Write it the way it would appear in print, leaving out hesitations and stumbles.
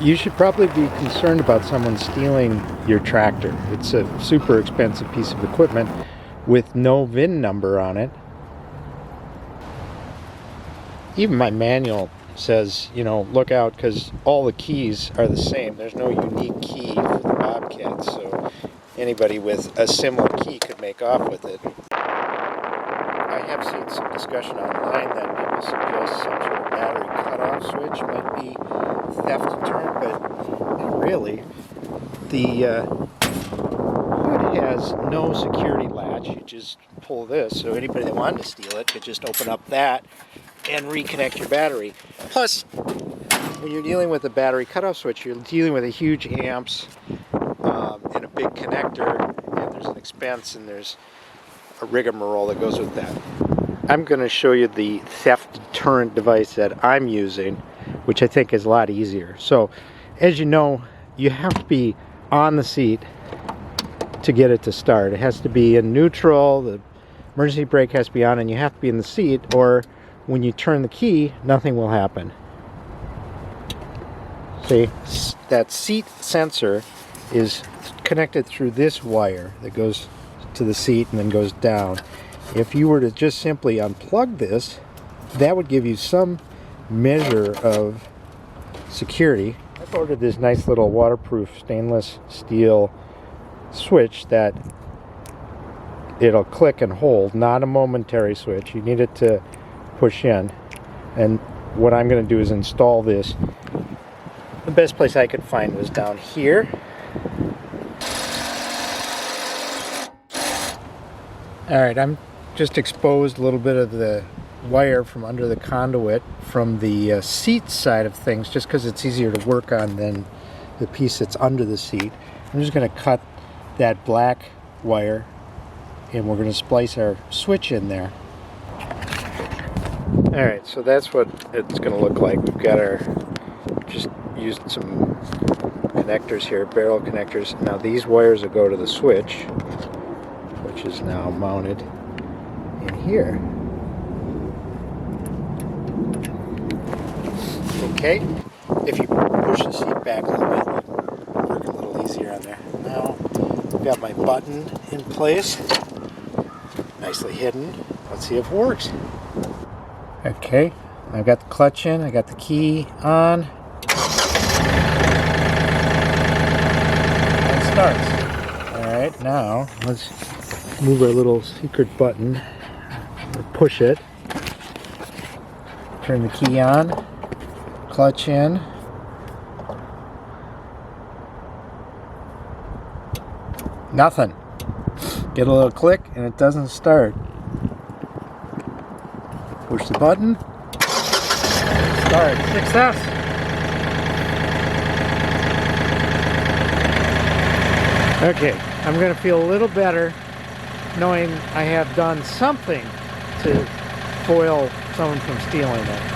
You should probably be concerned about someone stealing your tractor. It's a super expensive piece of equipment with no VIN number on it. Even my manual says, you know, look out, because all the keys are the same. There's no unique key for the Bobcat, so anybody with a similar key could make off with it. I have seen some discussion online that people suggest some sort of battery cutoff switch might be theft deterrent, but not really. The hood has no security latch. You just pull this, so anybody that wanted to steal it could just open up that and reconnect your battery. Plus, when you're dealing with a battery cutoff switch, you're dealing with a huge amps and a big connector, and there's an expense and there's a rigmarole that goes with that. I'm going to show you the theft deterrent device that I'm using, which I think is a lot easier. So, as you know, you have to be on the seat to get it to start. It has to be in neutral, the emergency brake has to be on, and you have to be in the seat, or when you turn the key, nothing will happen. See, that seat sensor is connected through this wire that goes to the seat and then goes down. If you were to just simply unplug this, that would give you some measure of security. I've ordered this nice little waterproof stainless steel switch that it'll click and hold, not a momentary switch. You need it to push in, and what I'm going to do is install this. The best place I could find was down here. Alright, I'm just exposed a little bit of the wire from under the conduit from the seat side of things, just because it's easier to work on than the piece that's under the seat. I'm just going to cut that black wire, and we're going to splice our switch in there. Alright, so that's what it's going to look like. We've got our, just used some connectors here, barrel connectors. Now these wires will go to the switch, which is now mounted in here. Okay, if you push the seat back a little bit, it'll work a little easier on there. Now I've got my button in place, nicely hidden. Let's see if it works. Okay, I've got the clutch in, I got the key on. And it starts. Alright, now let's move our little secret button. Push it. Turn the key on. Clutch in. Nothing. Get a little click and it doesn't start. Push the button. Start. Success! Okay, I'm going to feel a little better knowing I have done something to foil someone from stealing it.